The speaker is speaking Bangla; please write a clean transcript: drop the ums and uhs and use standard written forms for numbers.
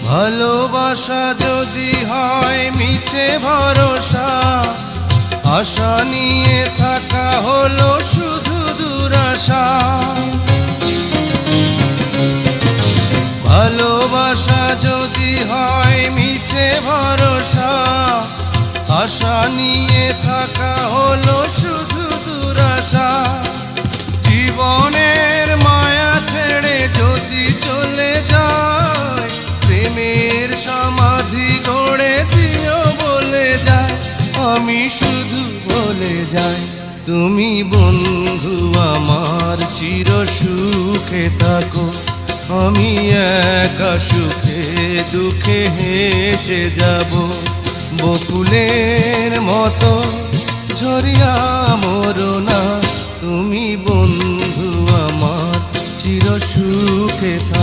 ভালোবাসা যদি হয় মিছে ভরসা, আশা নিয়ে থাকা হলো শুধু দুরাশা। ভালোবাসা যদি হয় মিছে ভরসা, আশা নিয়ে থাকা হলো শুধু দুরাশা। জীবনের মায়া ছেড়ে যদি চলে যায়, প্রেমের সমাধি গড়ে দিও বলে যায়। আমি শুধু বলে যাই, তুমি বন্ধু আমার চির সুখে থাকো। আমি একা সুখে দুঃখে হেসে যাব, বকুলের মতো ঝরিয়া মরো না। তুমি বন্ধু আমার চির সুখে থাকো।